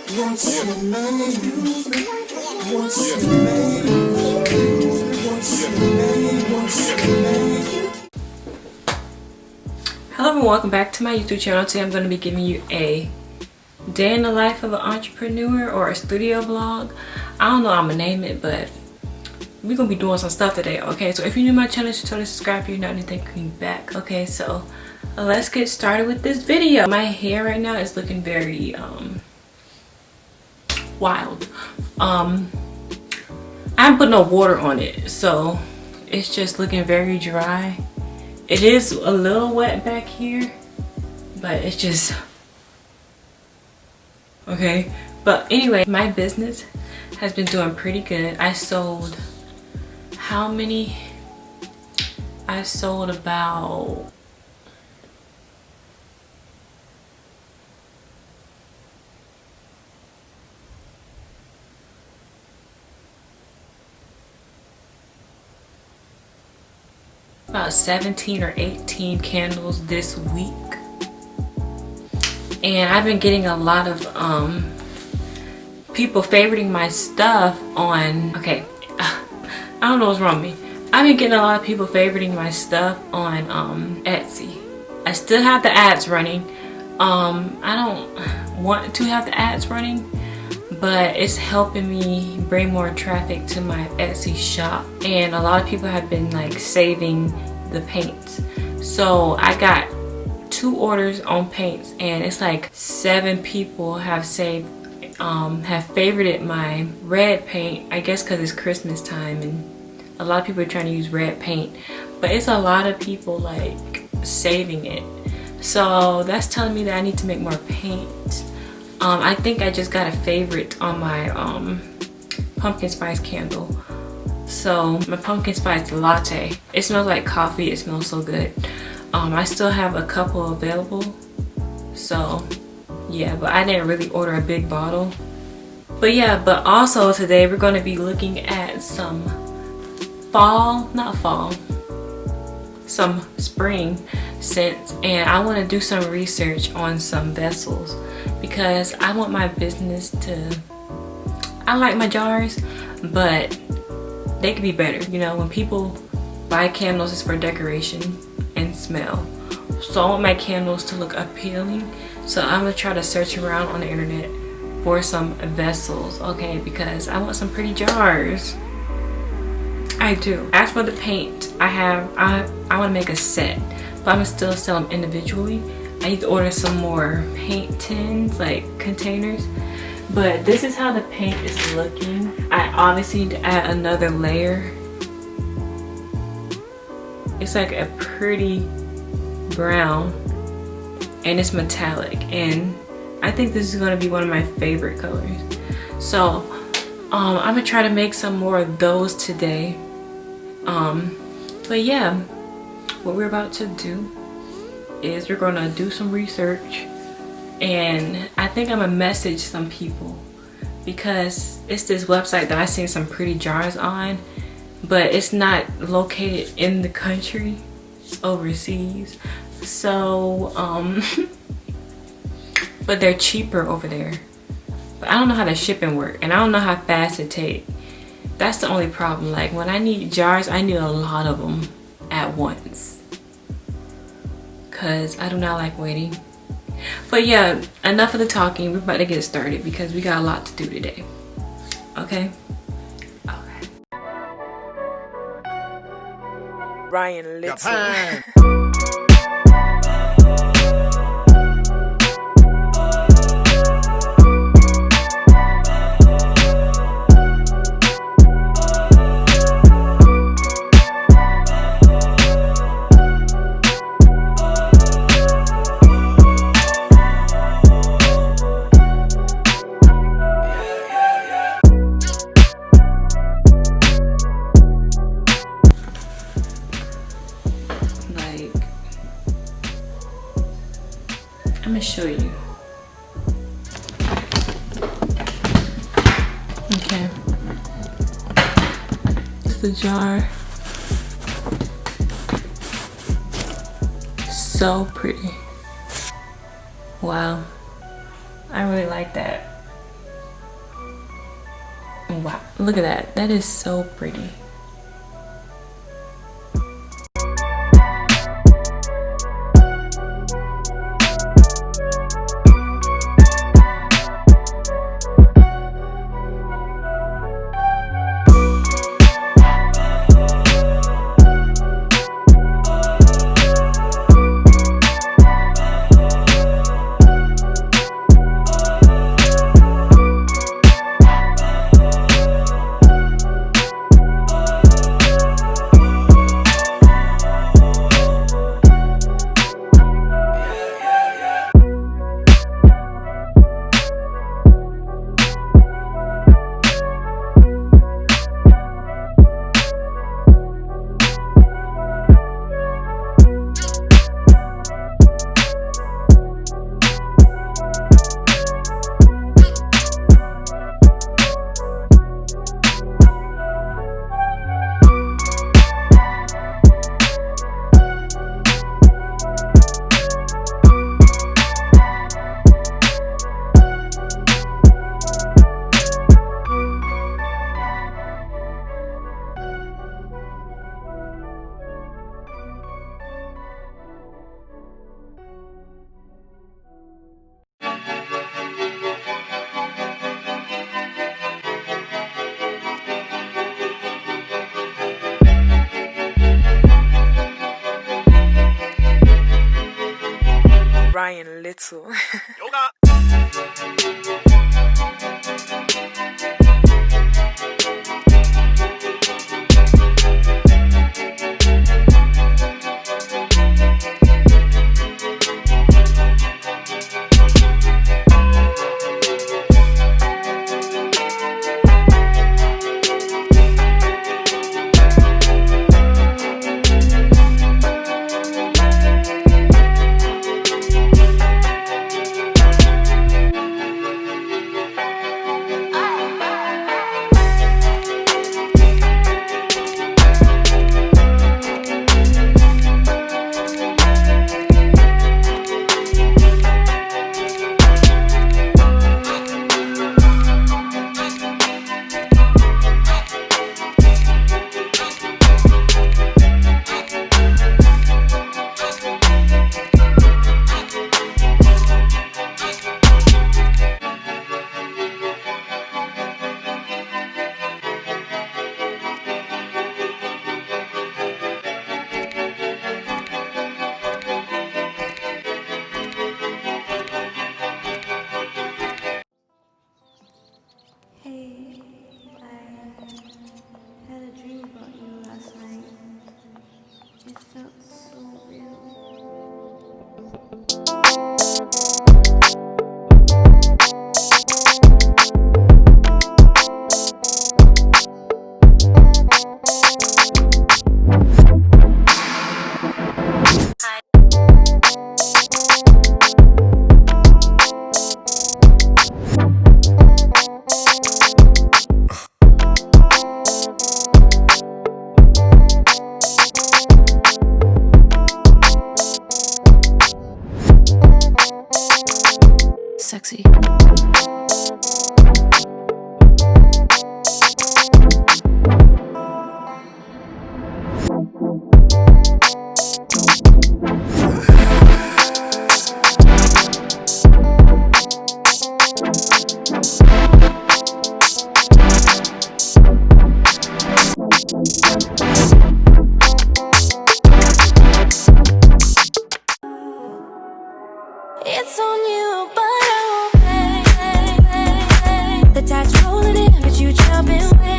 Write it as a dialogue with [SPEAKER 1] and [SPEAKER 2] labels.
[SPEAKER 1] Hello everyone, welcome back to my YouTube channel. Today I'm going to be giving you a day in the life of an entrepreneur or a studio vlog. I don't know what I'm going to name it, but we're going to be doing some stuff today, okay? So if you're new to my channel, you should totally subscribe if you're not, and thank you back. Okay, so let's get started with this video. My hair right now is looking very wild. I haven't put no water on it, so it's just looking very dry. It is a little wet back here, but it's just okay. But anyway, my business has been doing pretty good. I sold how many? I sold about about 17 or 18 candles this week, and I've been getting a lot of people favoriting my stuff on, okay, I don't know what's wrong with me. I've been getting a lot of people favoriting my stuff on Etsy. I still have the ads running. I don't want to have the ads running, but it's helping me bring more traffic to my Etsy shop, and a lot of people have been like saving the paints. So I got 2 orders on paints, and it's like 7 people have saved have favorited my red paint, I guess because it's Christmas time and a lot of people are trying to use red paint, but it's a lot of people like saving it. So that's telling me that I need to make more paint. I think I just got a favorite on my pumpkin spice candle. So my pumpkin spice latte, it smells like coffee. It smells so good. I still have a couple available, so yeah, but I didn't really order a big bottle. But yeah, but also today we're going to be looking at some some spring scents, and I want to do some research on some vessels because I want my business to, I like my jars, but they could be better. You know, when people buy candles, it's for decoration and smell. So I want my candles to look appealing. So I'm gonna try to search around on the internet for some vessels, okay? Because I want some pretty jars. I do. As for the paint, I want to make a set, but I'm gonna still sell them individually. I need to order some more paint tins, like containers. But this is how the paint is looking. I obviously need to add another layer. It's like a pretty brown, and it's metallic, and I think this is going to be one of my favorite colors. So I'm gonna try to make some more of those today. But yeah, what we're about to do is we're gonna do some research, and I think I'm gonna message some people because it's this website that I seen some pretty jars on, but it's not located in the country, it's overseas. So but they're cheaper over there, but I don't know how the shipping work, and I don't know how fast it takes. That's the only problem. Like when I need jars, I need a lot of them at once because I do not like waiting. But yeah, enough of the talking. We're about to get started because we got a lot to do today. Okay? Okay. Ryan Little. I'm gonna show you. Okay. It's a jar. So pretty. Wow. I really like that. And wow, look at that. That is so pretty.
[SPEAKER 2] Brian Little.
[SPEAKER 3] Sexy.
[SPEAKER 4] It's on you, but I won't pay. The tide's rolling in, but you jumping way.